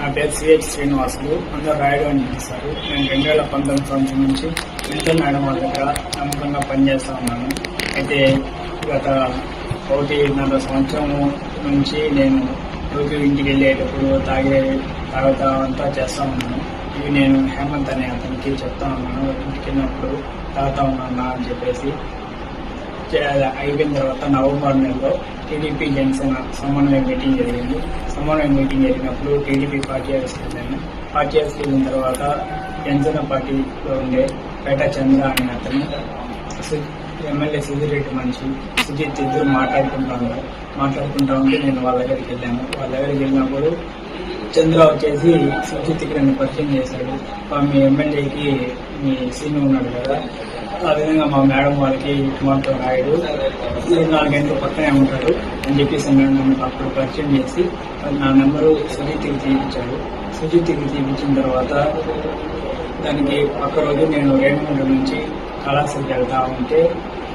నా పేరు సిహెచ్ శ్రీనివాసులు, అందరూ రాయుడు అని పిలుస్తారు. నేను 2019 సంవత్సరం నుంచి మెంటల్ మేడం వాళ్ళ దగ్గర నమ్మకంగా పనిచేస్తూ ఉన్నాను. అయితే గత 1.5 సంవత్సరం నుంచి నేను రోజు ఇంటికి వెళ్ళేటప్పుడు తాగుతా అంతా చేస్తూ ఉన్నాను. ఇవి నేను హేమంత్ అనే అతనికి చెప్తా ఉన్నాను, ఇంటికి వెళ్ళినప్పుడు తాగుతా ఉన్నాను అని చెప్పేసి. అయిపోయిన తర్వాత నవంబర్ నెలలో టీడీపీ జనసేన సమన్వయ మీటింగ్ జరిగింది. సమన్వయ మీటింగ్ జరిగినప్పుడు టీడీపీ పార్టీ హౌస్కి వెళ్ళాను. పార్టీ హౌస్కి వెళ్ళిన తర్వాత జనసేన పార్టీలో ఉండే పేట చంద్ర అనే అతను, ఎమ్మెల్యే సుధీరెడ్డి మనిషి సుజిత్ ఇద్దరు మాట్లాడుకుంటా ఉంటే నేను వాళ్ళ దగ్గరికి వెళ్ళాను. వాళ్ళ దగ్గరికి వెళ్ళినప్పుడు చంద్ర వచ్చేసి సుజిత్కి నన్ను పరిచయం చేశాడు. మీ ఎమ్మెల్యేకి మీ సీన్ ఉన్నాడు కదా, ఆ విధంగా మా మేడం వాళ్ళకి కుమార్తె రాయుడు 4 గంటల పక్కనే ఉంటాడు అని చెప్పేసి నన్ను అప్పుడు పరిచయం చేసి నా నెంబరు సుజిత్కి తీపించాడు. సుజిత్కి తీపించిన తర్వాత దానికి ఒక్క రోజు నేను రేణుగుంట నుంచి కళాశాలకు వెళ్తా ఉంటే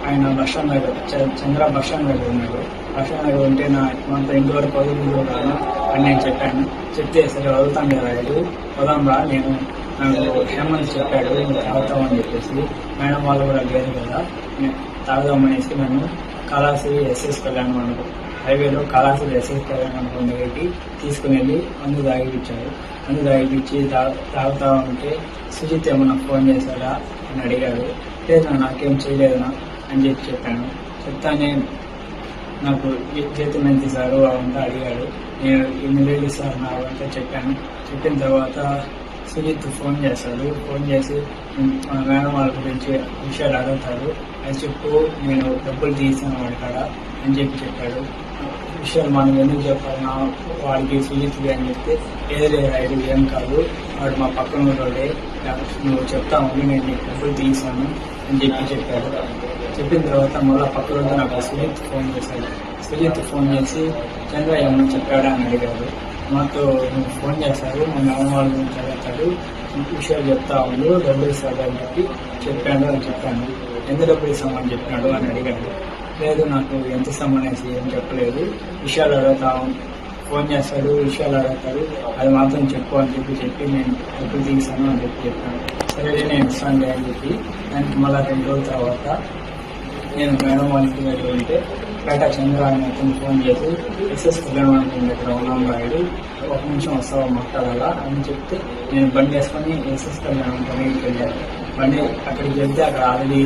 ఆయన బస్టాండ్ దగ్గర చంద్ర బస్టాండ్ దగ్గర ఉన్నాడు. బస్టాండ్ దగ్గర ఉంటే నా మనతో ఇంతవరకు వదులు కాదు అని నేను చెప్పాను. చెప్తే సరే వదులుతాను రాయుడు, వదాం రా, నాకు హేమంత్ చెప్పాడు నువ్వు తాగుతామని చెప్పేసి. మేడం వాళ్ళు కూడా లేదు కదా, తాగుదామనేసి నన్ను కళాశ్రీ ఎస్ఎస్ కళ్యాణ మండపం హైవేలో కళాశ్రీ ఎస్ఎస్ కళ్యాణ మండపం దగ్గరికి తీసుకుని వెళ్ళి మందు తాగిపించాడు. మందు తాగిపించి తాగుతా ఉంటే సుజిత్ ఏమన్నా ఫోన్ చేశాడా అని అడిగాడు. లేదు నాకేం చేయలేదనా అని చెప్పాను. చెప్తానే నాకు జీతం ఎంత ఇస్తారు అవంతా అడిగాడు. నేను 8 వేలు ఇస్తాను నా అవంతా చెప్పాను. చెప్పిన తర్వాత సుజిత్ ఫోన్ చేస్తాడు. ఫోన్ చేసి మేడం వాళ్ళ గురించి విషయాలు అడుగుతాడు. అది చెప్పు, నేను డబ్బులు తీసాను వాడి కాడ అని చెప్పాడు. విషయాలు మనం ఎందుకు చెప్పాలన్నా వాడికి సుజిత్కి అని చెప్తే ఏదో ఐదు ఏం కాదు, వాడు మా పక్కన ఉన్నోడే, నువ్వు చెప్తా ఉండి నేను నీకు డబ్బులు తీసాను అని చెప్పాడు. చెప్పిన తర్వాత మళ్ళీ పక్క రోజు నాకు సుజిత్ ఫోన్ చేశాడు. సుజిత్ ఫోన్ చేసి చంద్ర ఏమన్నా చెప్పాడా అని అడిగాడు. మాతో నువ్వు ఫోన్ చేశారు, మా మేడం వాళ్ళ గురించి అడుగుతాడు, విషయాలు చెప్తా ఉండు, డబ్బులు ఇస్తాడు అని చెప్పాను. ఎంత డబ్బులు ఇస్తామని చెప్పినాడు అని అడిగాడు. లేదు నాకు ఎంత ఇస్తామనేసి ఏం చెప్పలేదు, విషయాలు ఫోన్ చేస్తాడు, విషయాలు అడుగుతాడు, అది మాత్రం చెప్పు అని చెప్పి నేను డబ్బులు తీసాను అని చెప్పాను. సరే నేను ఇస్తాను అని చెప్పి దానికి మళ్ళీ 2 రోజుల తర్వాత నేను మేడం వాళ్ళ ఇంటి దగ్గర ఉంటే పేట చంద్ర అని అతను ఫోన్ చేసి ఎస్ఎస్ కళ్యాణ మండపం దగ్గర ఉన్నాం రాయుడు, 1 నిమిషం వస్తావా మాట్లాడాలా అని చెప్తే నేను బండి వేసుకొని ఎస్ఎస్ కళ్యాణ మండపానికి వెళ్ళాను. బండి అక్కడికి వెళ్తే అక్కడ ఆల్రెడీ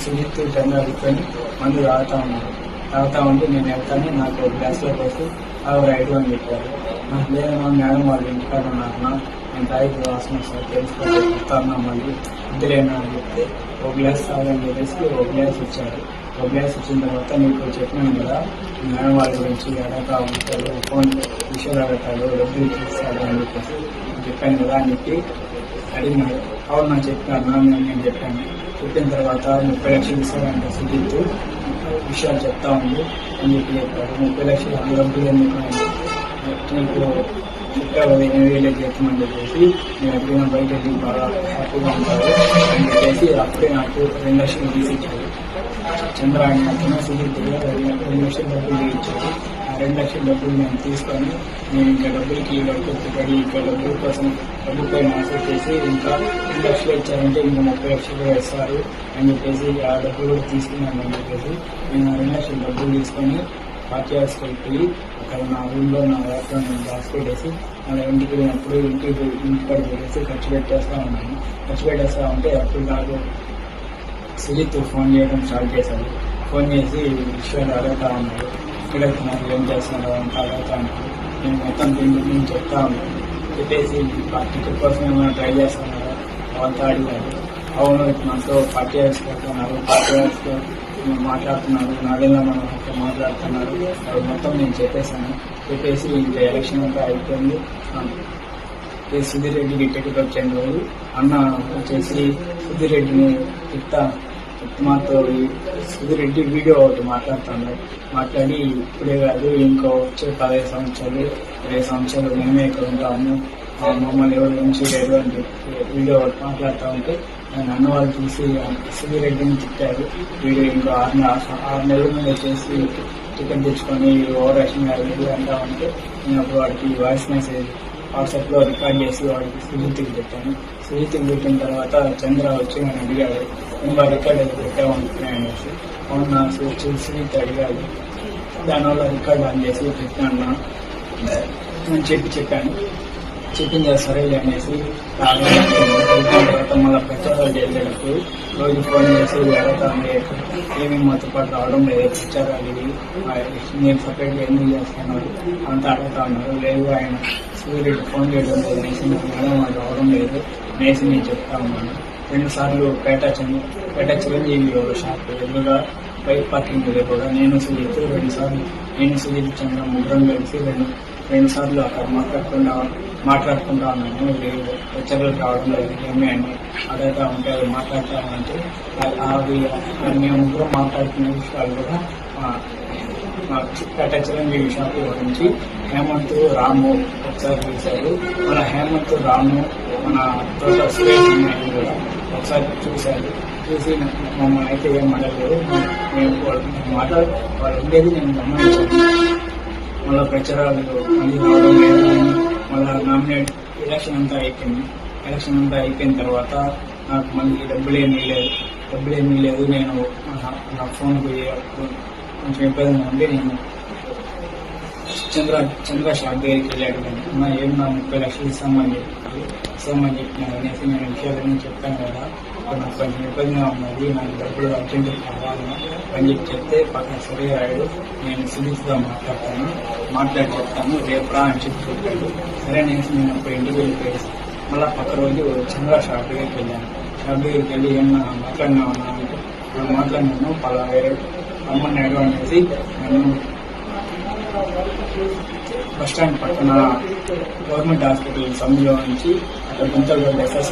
సుజిత్ చంద్ర కూర్చొని మందు తాగుతా ఉంటే నేను వెళ్తాను, నాకు గ్లాస్లో పోసి రాయుడు అని చెప్పారు. నాకు లేదన్నా మేడం వాళ్ళు ఇంటికాడ ఉన్నారన్నా, నేను తాగి వాసన వస్తాను తెలుసుకోవాలి చెప్తాను మళ్ళీ ఇద్దరేనా అని చెప్తే 1 గ్లాస్ తాగని చెప్పేసి 1 గ్లాస్ ఇచ్చారు. 1 గ్లాస్ ఇచ్చిన తర్వాత నీకు చెప్పినాను కదా మేడం వాళ్ళ గురించి అడగతా ఉంటాడు, ఫోన్ విషయాలు అడుగుతాడు, డబ్బులు ఇస్తాడు అని చెప్పేసి చెప్పాను కదా అని చెప్పి అడిగినాడు. అవును నాకు చెప్పాను నేను చెప్పాను. చెప్పిన తర్వాత 30 లక్షలు ఇస్తాడంటే సుజిత్ విషయాలు చెప్తా ఉంది అని చెప్పాడు. 30 లక్షలు అంత డబ్బులు ఎందుకు నీకు చెప్పావు 8 వేలు చేస్తామని చెప్పేసి నేను ఎప్పుడైనా బయట వెళ్ళి బాగా హ్యాపీగా ఉంటాడు అని చెప్పేసి అప్పుడే నాకు 2 లక్షలు తీసి ఇచ్చాడు. చంద్ర అతను సుజిత్ 2 లక్షల డబ్బులు ఇచ్చాడు. ఆ 2 లక్షల డబ్బులు నేను తీసుకొని నేను ఇంకా డబ్బులకి పడి ఇంకా డబ్బుల కోసం డబ్బుపై ఆసక్తి చేసి ఇంకా 2 లక్షలు ఇచ్చారంటే ఇంకా 30 లక్షలు ఇస్తారు అని చెప్పేసి ఆ డబ్బులు కూడా తీసుకున్నాను అని చెప్పేసి నేను 2 లక్షల డబ్బులు తీసుకొని పార్టీ హౌస్కి వెళ్ళి అక్కడ నా రూమ్లో నా ల్యాప్లో నేను దాచిపెట్టేసి మళ్ళీ ఇంటికి వెళ్ళినప్పుడు ఇంటికాడ పెట్టేసి ఖర్చు పెట్టేస్తా ఉంటే అప్పుడు నాకు సుజిత్ ఫోన్ చేయడం స్టార్ట్ చేశాడు. ఫోన్ చేసి విషయాలు అడుగుతా ఉన్నాడు, ఇక్కడ నాకు ఏం చేస్తున్నాడు అంతా అడుగుతా ఉన్నాడు. నేను మొత్తం నేను చెప్తా ఉన్నాను. చెప్పేసి టికెట్ కోసం ఏమైనా ట్రై చేస్తున్నాడు అవంతా అడిగాడు. అవును మనతో పార్టీ హౌస్కి వెళ్తున్నారు, పార్టీ హౌస్లో మాట్లాడుతున్నారు, నాదేలా మనం మాట్లాడుతున్నారు, అది మొత్తం నేను చెప్పేసి ఇంకా ఎలక్షన్ అంతా అయిపోయింది. సుధీర్ రెడ్డికి టికెట్ వచ్చిన రోజు అన్న వచ్చేసి సుధీర్ రెడ్డిని మాతో సుధీర్ రెడ్డి వీడియో ఒకటి మాట్లాడి ఇప్పుడే కాదు ఇంకో వచ్చే 15 సంవత్సరాలు 20 సంవత్సరాలు మేమే ఇక్కడ ఉంటాము, మమ్మల్ని ఎవరు నుంచి లేదు అని చెప్పి వీడియో మాట్లాడుతూ ఉంటే నన్ను వాళ్ళు చూసి సుధీర్ రెడ్డిని తిట్టారు. వీడియో ఇంకో 6 నెలల ముందు వచ్చేసి టికెట్ తెచ్చుకొని ఓవర్ యాక్షన్ అంటా ఉంటే నేను అప్పుడు వాడికి వాయిస్ మెసేజ్ వాట్సాప్లో రికార్డ్ చేసి వాడికి సుజిత్కి పెట్టాను. సుజిత్కి పెట్టిన తర్వాత చంద్ర వచ్చి నన్ను అడిగాడు, ఇంకా రికార్డ్ అయితే పెట్టామనుకున్నా అనేసి. అవునా సుజిత్ అడిగాడు, దానివల్ల రికార్డ్ ఆన్ చేసి పెట్టాను అని చెప్పాను. చెప్పింది సరేలే అనేసి తర్వాత మళ్ళీ ప్రచారాలు చేసేటప్పుడు రోజు ఫోన్ చేసి అడుగుతాను, ఏమేమి మాతో పాటు రావడం లేదు, ప్రచారాలు ఇవి నేను సపరేట్గా ఎందుకు చేస్తున్నాడు అంతా అడుగుతా ఉన్నారు. లేదు ఆయన సూర్యుడు ఫోన్ చేయడం లేదు అనేసి మేడం అది రావడం లేదు అనేసి నేను చెప్తా ఉన్నాను. 2 సార్లు పేట చిరంజీవి షాప్ ఎదురుగా బైక్ పార్కింగ్ దగ్గర కూడా నేను సుజిత్ 2 సార్లు చంద్ర ముగ్గురం కలిసి 2 సార్లు అక్కడ మాట్లాడుకుంటా ఉన్నాను. లెక్చర్లకు రావడం లేదు ఏమి అని అడుగుతా ఉంటే అవి మాట్లాడతామంటే అవి మేము ముగ్గురం మాట్లాడుతున్న విషయాలు కూడా పేట చిరంజీవి షాప్ గురించి హేమంత్ రాము ఒకసారి చూశారు. మన హేమంత్ రాము మన తోట సురేష్ కూడా ఒకసారి చూశారు. చూసి మమ్మల్ని అయితే ఏం అడగలేదు. మేము వాళ్ళు ఉండేది నేను గమనించాను. మళ్ళీ ప్రచారాలు మళ్ళీ రావడం లేదు. మళ్ళీ నామినేట్ ఎలక్షన్ అంతా అయిపోయిన తర్వాత నాకు మళ్ళీ డబ్బులేమీ లేదు. నేను నా ఫోన్కి కొంచెం ఇబ్బందిగా ఉండి నేను చంద్ర షాప్ దగ్గరికి వెళ్ళాడు. ఏం నా 30 లక్షలు ఇస్తామని చెప్పినాను అనేసి నేను విషయాలన్నీ చెప్పాను కదా, నాకు కొంచెం ఇబ్బందిగా ఉన్నది, నాకు డబ్బులు అర్జెంట్ కావాలి అని చెప్తే పక్కన సరే అయ్యాడు. నేను సుజిత్గా మాట్లాడి చెప్తాను రేపు రా అని చెప్పాడు. సరే అనేసి నేను అప్పుడు ఇంటికి వెళ్ళిపోయేసి మళ్ళీ పక్క రోజు చంద్ర షాప్ దగ్గరికి వెళ్ళాను. షాప్ దగ్గరికి వెళ్ళి ఏమన్నా మాట్లాడినాను అంటే మాట్లాడినాను పలా రమ్మన్నాడు అనేసి నేను బస్టాండ్ పక్కన గవర్నమెంట్ హాస్పిటల్ సమయంలో నుంచి అక్కడ గుంతలగడ్డ ఎస్ఎస్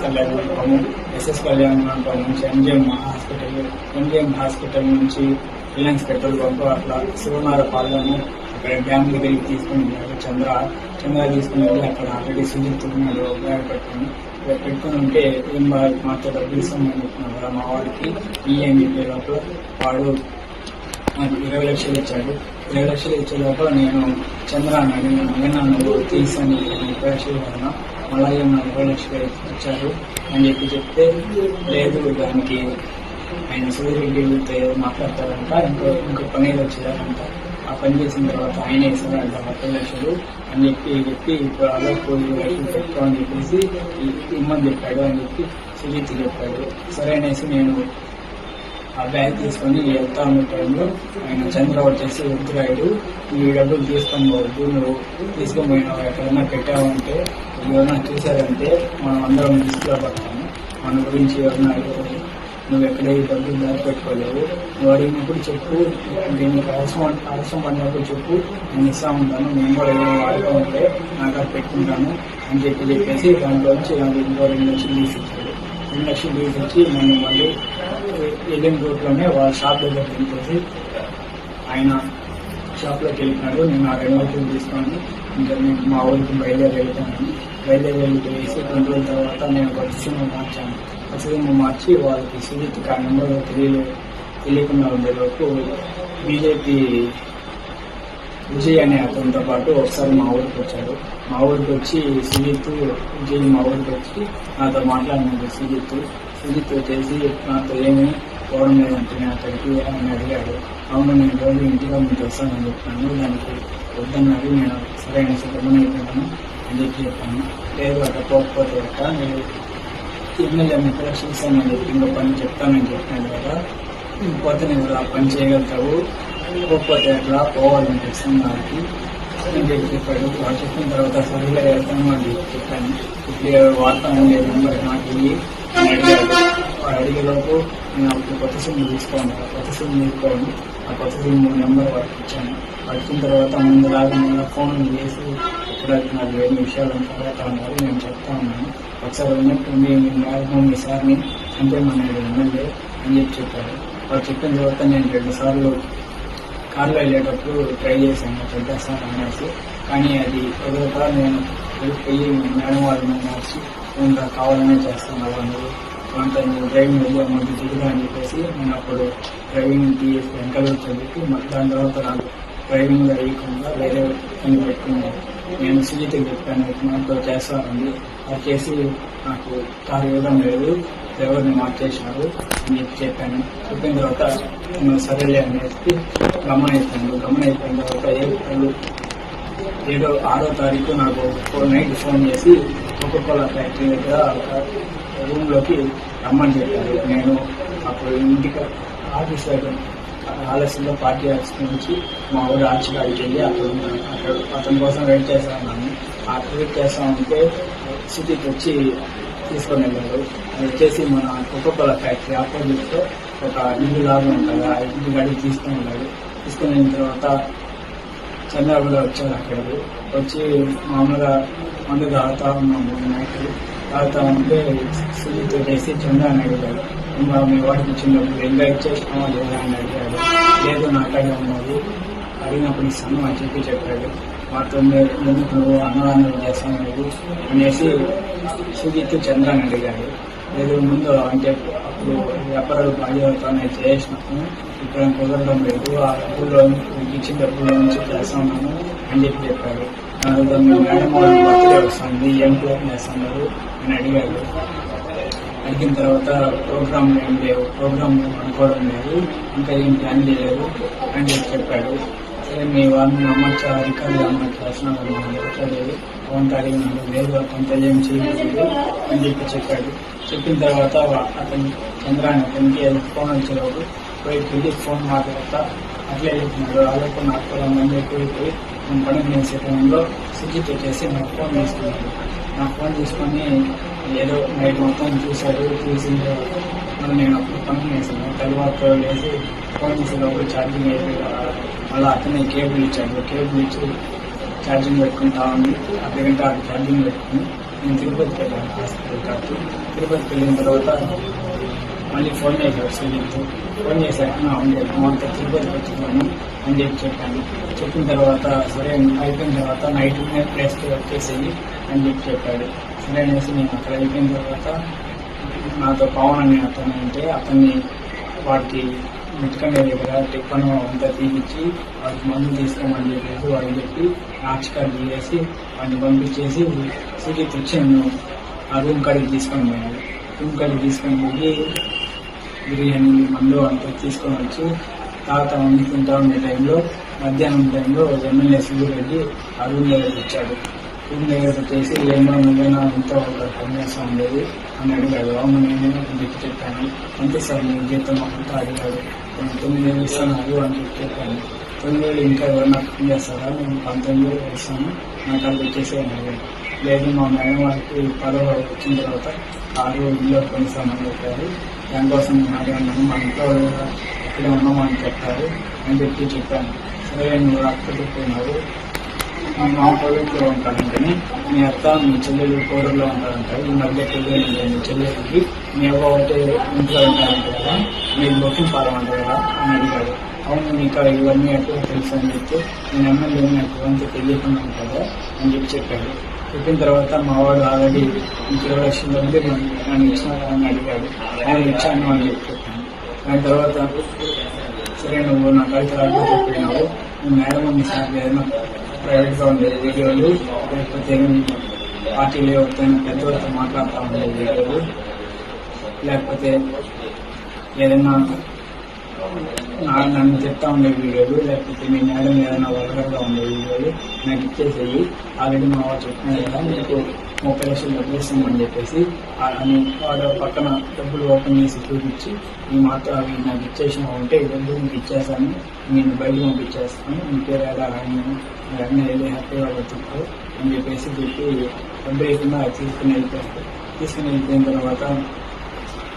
కళ్యాణ మండపం నుంచి ఎంజిఎం హాస్పిటల్ నుంచి రిలయన్స్ పెట్రోల్ బంక్ అట్లా శివనారపాలెము అక్కడ డ్యామ్ దగ్గరికి తీసుకుని వెళ్ళాడు. చంద్ర తీసుకుని వెళ్ళి అక్కడ ఆల్రెడీ సుజిత్ ఉన్నాడు పెట్టుకుని ఉంటే ఏం మాతో డబ్బులు ఇస్తామని చెప్తున్నాడు కదా మా వాడికి అని చెప్పే లోపల వాడు నాకు 20 లక్షలు ఇచ్చాడు. 20 లక్షలు ఇచ్చే లోపల నేను చంద్ర అన్నాడు, నేను నువ్వు తీసాను 30 లక్షలు కన్నా మళ్ళీ నాకు 20 లక్షలు ఇచ్చారు అని చెప్తే లేదు దానికి ఆయన సూర్యరెడ్డితో మాట్లాడతారంట, ఇంకో పని వచ్చేదారంట, ఆ పని చేసిన తర్వాత ఆయన ఇస్తారంట 30 లక్షలు అని చెప్పి ఇప్పుడు అలా 20 లక్షలు పెట్టుకో అని చెప్పేసి ఇమ్మని చెప్పాడు అని చెప్పి సుజిత్ చెప్పాడు. సరే అనేసి నేను ఆ బ్యాగ్ తీసుకొని వెళ్తా ఉన్న టైంలో ఆయన చంద్ర వచ్చేసి వద్దురాయుడు ఈ డబ్బులు తీసుకొని పోవద్దు, నువ్వు తీసుకొని పోయినావు ఎక్కడైనా పెట్టావంటే ఎవరైనా చూసారంటే మనం అందరం లిస్టులో పడతాము, మన గురించి ఎవరైనా నువ్వు ఎక్కడ ఈ డబ్బులు దాచి పెట్టుకోలేవు, నువ్వు అడిగినప్పుడు చెప్పు, దీనికి అవసరం పడినప్పుడు చెప్పు, నేను ఇస్తా ఉంటాను, నేను కూడా ఏదైనా వాడుతూ ఉంటే నాకు అది పెట్టుకుంటాను అని చెప్పేసి దాంట్లోంచి నాకు ఇంకో 2 లక్షలు తీసిచ్చాడు. 2 లక్షలు తీసిచ్చి నన్ను మళ్ళీ ఏలియన్ రూట్లోనే వాళ్ళ షాప్ దగ్గర వెళ్ళిపోయి ఆయన షాప్లోకి వెళ్ళినాడు. నేను ఆ 2 లక్షలు తీసుకొని ఇంకా నేను మా ఊరికి బయలుదేరి వెళ్ళిపోయేసి 2 రోజుల తర్వాత నేను ఒక సిమ్ మార్చి వాళ్ళకి సుజిత్ ఆ నెంబర్ తెలియకుండా ఉండేలోపు బీజేపీ విజయ్ అనే అతనితో పాటు ఒకసారి మా ఊరికి వచ్చాడు. మా ఊరికి వచ్చి విజయ్ మా ఊరికి వచ్చి నాతో మాట్లాడినాడు. సుజిత్ వచ్చేసి నాతో ఏమీ పోవడం లేదంటే నేను అక్కడికి ఆయన అడిగాడు. అవును నేను రోజు ఇంటిగా మీకు వస్తానని చెప్పాను, దానికి వద్దన్నాడు. నేను సరైన సిద్ధమని అయిపోయాను అని చెప్పాను. లేదు అట్లా పోకపోతే అట్ట నేను ఎమ్మెల్యే 30 లక్షలు ఇస్తానని చెప్పి ఇంకో పని చెప్తానని చెప్పాను కదా, పోతే నేను ఆ పని చేయగలుగుతావు, పోకపోతే అట్లా పోవాలని ఇస్తున్నానికి అని చెప్పాడు. వాడు చెప్పిన తర్వాత సరిగ్గా వెళ్తాను అని చెప్పాను. ఇప్పుడు వాడతాను లేదు నెంబర్ నాకు వెళ్ళి అని అడిగాడు. వాడు అడిగేలోపు నేను అప్పుడు కొత్త సిమ్ తీసుకోండి, ఆ కొత్త సిమ్ నెంబర్ వాడికి ఇచ్చాను. వచ్చిన తర్వాత ముందులాగా మళ్ళీ ఫోన్ చేసి ఎప్పుడైతే నాకు వేరే విషయాలు చదువుతా ఉన్నారు, నేను చెప్తా ఉన్నాను, ఒకసారి ఉన్నట్టుండి మీ సార్ని చంపేమన్నాడు ఎమ్మెల్యే అని చెప్పాడు. వాడు చెప్పిన తర్వాత నేను 2 సార్లు కార్లో వెళ్ళేటప్పుడు ట్రై చేశాను చంపేస్తాను అనేసి, కానీ అది ఎదురుక నేను వెళ్ళిపోయి మేడం వాళ్ళని మార్చి ఇంకా కావాలనే చేస్తాను వాళ్ళు అంత నువ్వు డ్రైవింగ్ వెళ్ళి అమౌంట్ దిగుదా అని చెప్పేసి నేను అప్పుడు డ్రైవింగ్ వెనకాల చదివి దాని తర్వాత నాకు డ్రైవింగ్ వేయకుండా వేరే పని పెట్టుకున్నాను. నేను సుజిత్కి చెప్పాను, నాతో చేస్తానండి. అది చేసి నాకు కారు ఇవ్వడం లేదు, డ్రైవర్ని మార్చేసినారు అని చెప్పాను. చెప్పిన తర్వాత నేను సరేలే అనేసి గమనైపోయిన తర్వాత ఏప్రిల్ 6వ తారీఖు నాకు నైట్ ఫోన్ చేసి కోకోకోలా ఫ్యాక్టరీ దగ్గర రూమ్లోకి రమ్మని చెప్పారు. నేను అప్పుడు ఇంటికి ఆఫీస్ దగ్గర ఆలస్యంలో పార్టీ ఆఫీస్ నుంచి మా ఊరు ఆర్చికాడికి వెళ్ళి అక్కడ అతని కోసం వెయిట్ చేస్తా ఉన్నాను. వెయిట్ చేస్తా ఉంటే సిటీకి వచ్చి తీసుకొని వెళ్ళారు. అది వచ్చేసి మన కోకోకోలా ఫ్యాక్టరీ ఆపోజిట్ లో ఒక ఇల్లు లాగా ఉంటుంది, ఆ ఇంటి గాడికి తీసుకొని వెళ్ళారు. తీసుకొని వెళ్ళిన తర్వాత చంద్రబాబు కూడా వచ్చారు. అక్కడికి వచ్చి మామూలుగా మందు తాగుతా ఉన్నాము. నైట్ తాగుతా ఉంటే సుజిత్ చేసి చంద్రాన్ని అడిగాడు, ఇంకా మీ వాడికి ఇచ్చిన డబ్బులు ఇంకా ఇచ్చేసినావా లేదా అని అడిగాడు. లేదు నాకడే ఉన్నది, అడిగినప్పుడు ఇస్తాను అని చెప్పాడు. వాటితో ఎందుకు నువ్వు అన్నదానం చేస్తాను లేదు అనేసి సుజిత్ చంద్రాన్ని అడిగాడు. లేదు ముందు అంటే అప్పుడు వ్యాపారాలు బాధ్యతనే చేసినాము, ఇక్కడ కుదరడం లేదు, ఆ డబ్బుల్లో ఇచ్చిన డబ్బుల నుంచి చేస్తున్నాను అని చెప్పాడు. మీ మేడం వాళ్ళు బర్త్డే వస్తుంది, ఏం ప్లాన్ చేస్తున్నారు అని అడిగాడు. అడిగిన తర్వాత ప్రోగ్రామ్ ఏం లేవు, ప్రోగ్రామ్ అనుకోవడం లేదు, ఇంకా ఏం ప్లాన్ చేయలేదు అని చెప్పాడు. సరే మీ వాళ్ళని అమ్మచ్చా రికార్డు అమ్మచ్చు చేస్తున్నాను మాట్లాడేది కొంత అడిగినాడు. లేదు కొంత ఏం చేయలేదు అని చెప్పాడు. చెప్పిన తర్వాత అతని చంద్రాన్ని అతనికి ఫోన్ వచ్చేవాడు పోయి ఫోన్ మాట్లాడతా అట్లే చెప్తున్నాడు. అలాగే నాకు మంది ఎక్కువైపోయి నేను పని చేసే టైంలో సుజిత్ వచ్చేసి నాకు ఫోన్ తీసుకున్నాడు. నాకు ఫోన్ తీసుకొని ఏదో నైట్ మొత్తం చూశాడు. చూసిన తర్వాత నేను అప్పుడు పని చేశాను. తర్వాత లేసి ఫోన్ చేసేటప్పుడు ఛార్జింగ్ అయిపోయి మళ్ళీ అతనే కేబుల్ ఇచ్చాడు. కేబుల్ ఇచ్చి ఛార్జింగ్ పెట్టుకుంటా ఉంది. అర్ధగంట ఛార్జింగ్ పెట్టుకుని నేను తిరుపతికి వెళ్ళాను హాస్పిటల్ కాదు. తిరుపతికి వెళ్ళిన తర్వాత మళ్ళీ ఫోన్ చేశాడు సుజిత్. ఫోన్ చేశాక అంతా తిరుపతికి వచ్చినాను అని చెప్పాను. చెప్పిన తర్వాత సరే అయిపోయిన తర్వాత నైట్ ప్లేస్కి వచ్చేసేయి అని చెప్పాడు. సరే అనేసి నేను అక్కడ అయిపోయిన తర్వాత నాతో పవన్ అనే అతను అంటే అతన్ని వాడికి మెట్టుకండే దగ్గర టిప్పను అంతా తీపిచ్చి వాడికి మందు తీసుకోమని చెప్పేసి వాడికి చెప్పి ఆర్చికార్డు తీసేసి వాడిని పంపించేసి సుజిత్ వచ్చి నన్ను ఆ రూమ్ కాడికి తీసుకొని పోయాడు. రూమ్ కాడికి తీసుకొని పోయి బిర్యానీ మందు అంతా తీసుకొని వచ్చి తాగుతా ఉండి తింటా ఉండే టైంలో మధ్యాహ్నం టైంలో ఎమ్మెల్యే సూర్యరెడ్డి ఆ రూమ్ దగ్గరికి వచ్చాడు. రూమ్ దగ్గరకు వచ్చేసి ఏమో నువ్వైనా ఎంతో ఒక పనిచేస్తూ ఉండేది అని అడిగాడు. అవును నేనే చెప్పాను. అంతే సార్ నేను జీతం అంతా అడిగాడు. 9,000 ఇస్తాను అని చెప్పాను. 9,000 ఇంకా ఎవరన్నా పని చేస్తారా? నేను 19,000 ఇస్తాను, నాకు అది వచ్చేసి అడిగాడు. లేదు మా మేడం వాళ్ళకి 10వ వచ్చిన తర్వాత 6 ఇల్లు కొనిస్తామని చెప్పారు. దానికోసం నేను అడిగాను. మా ఇంట్లో ఇక్కడే ఉన్నామని చెప్పారు అని చెప్పాను. సరే నువ్వు అక్కడికి పోయినావు, మా కోవిడ్లో ఉంటాడంటే మీ అత్త మీ చెల్లెలు కోడల్లో ఉంటారంటారు. ఈ మధ్య పెళ్ళి మీ చెల్లెలకి మీ అవ్వ ఒకటి ఇంట్లో ఉంటారంట కదా, మీకు బొక్కింగ్ పాలం అంటారు కదా అని అడిగాడు. అవును నీకు ఇవన్నీ ఎట్లా తెలుసు అని చెప్తే నేను ఎమ్మెల్యే నాకు అంతా తెలియకున్నాను కదా అని చెప్పాడు. చెప్పిన తర్వాత మా వాడు ఆల్రెడీ 20 లక్షల మంది నన్ను ఇచ్చినారా అని అడిగాడు. నేను ఇచ్చాను అని చెప్పాను. దాని తర్వాత సరే నువ్వు నా కలిసి రాజు చెప్పినావు, నువ్వు మేడం ఉంది సార్ ఏదైనా ప్రైవేట్గా ఉండే వీడియోలు లేకపోతే పార్టీలు ఎవరితోనైనా పెద్దవారితో మాట్లాడుతూ ఉండే వీడియోలు లేకపోతే ఏదైనా నన్ను చెప్తా ఉండే వీడియోలు లేకపోతే మీ మేడం ఏదైనా వల్గర్గా ఉండే వీడియోలు నాకు ఇచ్చేసేయి. ఆల్రెడీ మా వాడు చెప్పినారు కదా మీకు 30 లక్షలు డబ్బులు ఇస్తామని చెప్పేసి వాడు పక్కన డబ్బులు ఓపెన్ చేసి చూపించి ఈ మాత్రం అవి నాకు ఇచ్చేసిన ఉంటే ఈ డబ్బులు మీకు ఇచ్చేస్తాను, నేను బయటకు పంపించేస్తాను, మీ పేరు ఎలా అన్నీ ఏదో హ్యాపీగా బతుకుతావు అని చెప్పేసి చెప్పి డబ్బు లేకుండా తీసుకుని వెళ్ళిపోయారు. తీసుకుని వెళ్ళిపోయిన తర్వాత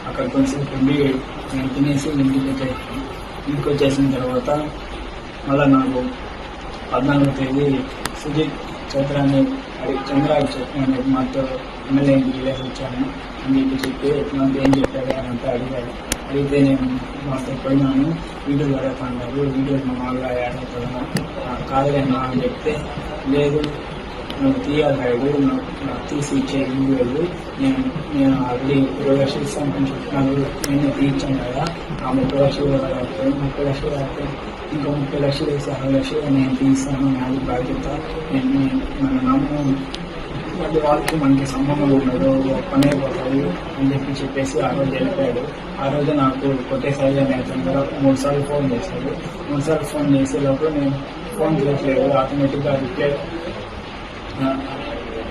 అక్కడ కొంచెం ఉండి నేను తినేసి ఇంటికి వచ్చేసిన తర్వాత మళ్ళీ నాకు 14వ తేదీ సుజిత్ చంద్రాకి చెప్పాను, మాతో ఎమ్మెల్యే ఇంటికి వెళ్ళేసి వచ్చాను అని చెప్పి నాకు ఏం చెప్పాడు అని అంతా అడిగాడు. అడిగితే నేను మాతో పోయినాను, వీడియోలు అడుగుతున్నారు, వీడియోలు మా వాళ్ళ యాడ్ అవుతున్నాను కాదులేనా అని చెప్తే లేదు నువ్వు తీయాలి, నాకు తీసి ఇచ్చే వీడియోలు నేను ఆల్రెడీ 20 లక్షలు ఇస్తాను అని చెప్తున్నాను, నేను తీర్చాను కదా, ఆ 30 లక్షలు 30 లక్షలు ఇంకా 30 లక్షలు వేసి 60 లక్షలు నేను తీస్తాను, నాది బాధ్యత, నేను మన నమ్మకం, అది వాళ్ళకి మనకి సంబంధం ఉండదు, పని అయిపోతుంది అని చెప్పేసి ఆ రోజు వెళ్ళిపోయాడు. ఆ రోజు నాకు కొట్టేసారి అనే అతను 3 సార్లు ఫోన్ చేశాడు. 3 సార్లు ఫోన్ చేసే లోపల నేను ఫోన్ చేయట్లేదు, ఆటోమేటిక్గా రిప్లై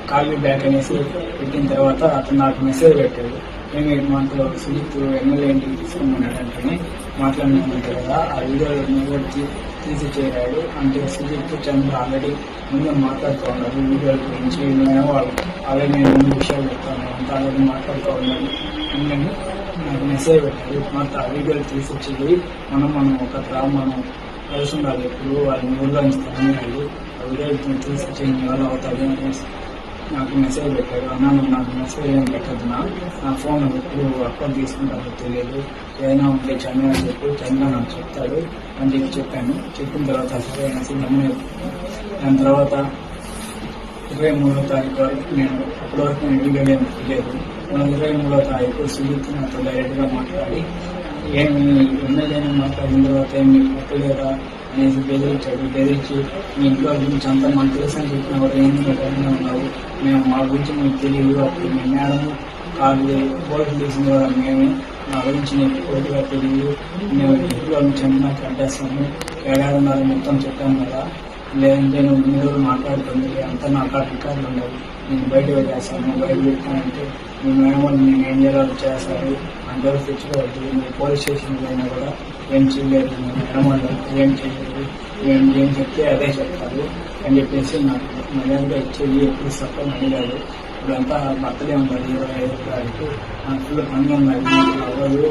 కాల్ మీ బ్యాక్ అనేసి పెట్టిన తర్వాత అతను నాకు మెసేజ్ పెట్టాడు. మేము మనతో సుజిత్ ఎమ్మెల్యే ఇంటికి తీసుకున్నాడంటే మాట్లాడినామంటే కదా, ఆ వీడియో తీసి చేరాడు. అంటే సుజిత్ చంద్ర ఆల్రెడీ ముందు మాట్లాడుతూ ఉన్నారు వీడియోల గురించి, మేము ఆల్రెడీ నేను ముందు విషయాలు చెప్తాను అంతా ఆల్రెడీ మాట్లాడుతూ ఉన్నాను అని నాకు మెసేజ్ పెట్టాడు. మొత్తం ఆ వీడియోలు తీసిచ్చేది మనం మనం కలిసి ఉండాలి, ఎప్పుడు వాళ్ళని ఊర్లోంచుతామని వాళ్ళు ఆ వీడియోలు తీసిచ్చే వాళ్ళు అవుతుంది అనేసి నాకు మెసేజ్ పెట్టాడు. అన్నా నాకు మెసేజ్ ఏం పెట్టద్దు, నా ఫోన్ ఎప్పుడు అకౌంట్ తీసుకుంటారో తెలియదు, ఏదైనా ఉంటే చంద్ర అని చెప్పి చంద్ర నాకు చెప్తాడు అని చెప్పాను. చెప్పిన తర్వాత సరే అనేసి దాని తర్వాత 23వ తారీఖు వరకు నేను అప్పటి వరకు నేను వీడియో ఏం తెలియదు. 23వ తారీఖు సుజిత్ నాతో డైరెక్ట్గా మాట్లాడి ఏమి ఎమ్మెల్యేని మాట్లాడిన తర్వాత ఏమి పట్టలేదా అనేసి బెదిరించి మీ ఇంట్లో గురించి అంతా మాకు తెలుసు అని చెప్పిన వారు ఏంటి నువ్వు ఉన్నావు, మేము మా గురించి మీకు తెలియదు, అప్పుడు మీ మేడం కాదు బోర్డు తీసిన వారు మేమే, మా గురించి నీకు పూర్తిగా తెలియదు, మేము ఇంట్లో నుంచి నాకు అడ్డేస్తాము, ఏడాదిన్నర మొత్తం చెప్పాను కదా, లేదంటే నువ్వు మీరు మాట్లాడుతుంది అంతా నా రికార్డులు ఉండవు, నేను బయట పెట్టేస్తాను, బయట పెట్టానంటే మీ మేడం నేను ఏం చేయాలో చేస్తారు, అందరూ తెచ్చుకోవద్దు, మీరు పోలీస్ స్టేషన్కి అయినా కూడా ఏం చేయలేదు, మీ మేడం వాళ్ళు ఏం చేయలేదు, ఏం చెప్తే అదే చెప్తారు అని చెప్పేసి నాకు మర్యాదగా ఇచ్చేది ఎప్పుడు సత్వం అడిగాడు. ఇప్పుడంతా బర్త్డే ఉన్నది 25వ తారీఖు, నాకు ఫుల్ పని ఉన్నది అవ్వదు,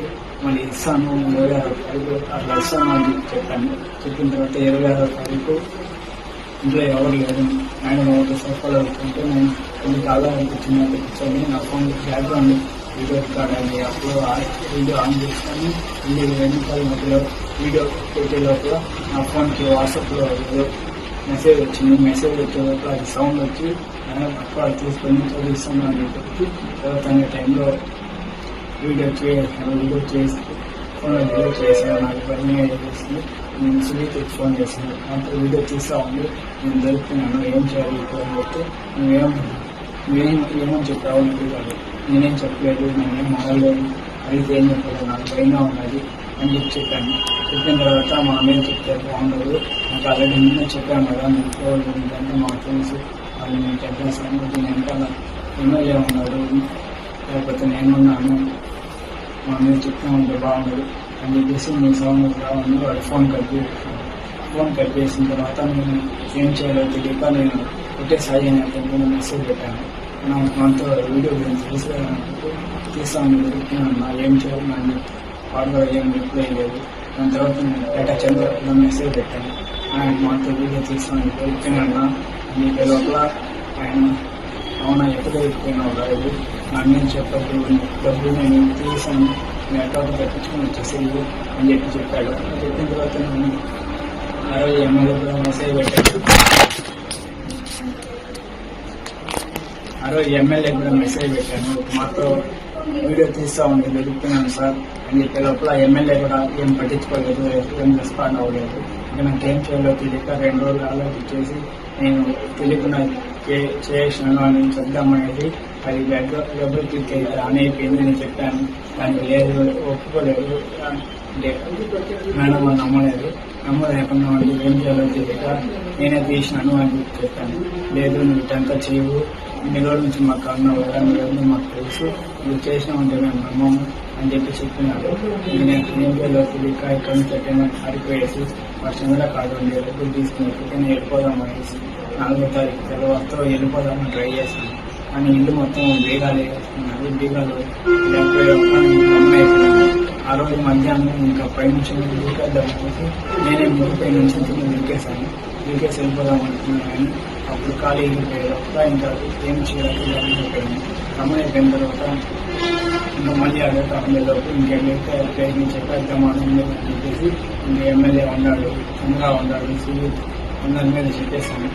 మళ్ళీ ఇస్తాను 26వ తారీఖు అట్లా ఇస్తాను అని చెప్పాను. చెప్పిన తర్వాత 26వ తారీఖు ఇంట్లో ఎవరు లేదు, ఆయన ఒక సోఫాలో వెళ్తుంటే నేను కొన్ని కాలానికి చిన్నట్టు కూర్చొని నా ఫోన్ బ్యాక్గ్రౌండ్ వీడియో రికార్డ్ అయ్యి అప్పుడు వీడియో ఆన్ చేసుకొని 2 నిమిషాల మధ్యలో వీడియో పెట్టే లోపల నా ఫోన్కి వాట్సాప్లో ఏదో మెసేజ్ వచ్చింది. మెసేజ్ వచ్చే లోపల అది సౌండ్ వచ్చి అక్కడ తీసుకొని చదివిస్తాను అని చెప్పి చదువుతున్న టైంలో వీడియో చేసి ఫోన్లో వీడియో చేశాను. నాకు పని చేసింది, నేను సుజిత్ ఫోన్ చేశాను, అంత వీడియో తీస్తా ఉంది, నేను దొరుకుతున్నాను, ఏం చేయాలి ఇప్పుడు అని చెప్తే నువ్వేమని చెప్పావు అని అడిగాడు. నేనేం చెప్పలేదు, నేనేం మారలేదు, అడిగితే ఏం చెప్పలేదు, నాకు భయంగా ఉన్నది అని చెప్పాను. చెప్పిన తర్వాత మా అమ్మేం చెప్తే బాగుండదు, నాకు ఆల్రెడీ ముందే చెప్పాను కదా, నేను ఏంటంటే మా ఫ్రెండ్స్ వాళ్ళు నేను చెప్పేస్తాను, నేను ఎమ్మెల్యే ఉన్నాడు లేకపోతే నేనున్నాను, మా మీద చెప్తూ ఉంటే బాగుండదు అని చెప్పేసి నేను సౌండ్ రావాలి వాడు ఫోన్ కట్ చేసిన తర్వాత నేను ఏం చేయాలో తెలియక నేను ఒకటే సాయి అని అతను మెసేజ్ పెట్టాను. మనతో వీడియో గురించి తీస్తాను దొరుకుతున్నాను, ఏం చేయాలి నన్ను వాడు ఏం రిప్లై లేదు. దాని తర్వాత నేను డేటా చంద్ర మెసేజ్ పెట్టాను, ఆయన మనతో వీడియో తీస్తాను దొరుకుతున్నాను అని లోపల ఆయన అవునా ఎక్కడ అయిపోయినావు రాదు, నన్ను చెప్పద్దు, డబ్బులు నేను తీసాను, నేను అకౌంట్ తప్పించుకొని వచ్చేసేది అని చెప్పాడు. చెప్పిన తర్వాత నేను ఆ రోజు ఎమ్మెల్యే కూడా మెసేజ్ పెట్టాడు. మాతో వీడియో తీస్తా ఉంది వెతుకుతున్నాను సార్ అని చెప్పే లోపల ఎమ్మెల్యే కూడా ఏం పట్టించుకోలేదు, ఏం రెస్పాండ్ అవ్వలేదు. ఇంకా నాకు ఏం చేయాలో తెలియక 2 రోజులు ఆలోచించేసి నేను తెలియకుండా చేసినాను అని చెప్దామనేది అది డబ్బులు క్లిక్ అయితే ఆన్ అయిపోయిందని చెప్పాను. దానికి లేదు, ఒప్పుకోలేదు, మేడం వాళ్ళు నమ్మలేకుండా వాళ్ళు ఏం చేయాలో తెలియక నేనే తీసినాను అని చెప్పాను. లేదు నువ్వు ఇటంతా చేయవు, ఇన్ని రోజుల నుంచి మాకు అన్నావు కదా, మీరు మాకు తెలుసు, నువ్వు చేసినామంటే మేము నమ్మము అని చెప్పినాడు. నేను ఏం చేయాలో తెలియక ఇక్కడ నుంచి ఎక్కడైనా పారిపోయేసి వర్షం కూడా కాదు డబ్బులు తీసుకుని ఎక్కడికైనా వెళ్ళిపోదాం అనేసి 4వ తారీఖు తర్వాత వెళ్ళిపోదామని ట్రై చేశాను. కానీ ఇల్లు మొత్తం బీగాలు వేసుకున్నారు, బీగాలు ఆ రోజు మధ్యాహ్నం ఇంకా పైనుంచి దూకేద్దామనేసి నేనే పై నుంచి దూకేసాను. దూకేసి వెళ్ళిపోదాం అనుకున్నాను. కానీ అప్పుడు ఖాళీ వెళ్ళిపోయేటప్పుడు ఇంకా ఏం చేయాలి అయిపోయిన తర్వాత ఇంకా మళ్ళీ అడుగుతా ఉండేలోపు ఇంకెళ్ళైతే ప్రయత్నించి చెప్పేద్దామని చెప్పేసి ఇంకా ఎమ్మెల్యే ఉన్నాడు, చంద్ర ఉన్నాడు, సుజిత్ అందరి మీద చెప్పేసాను.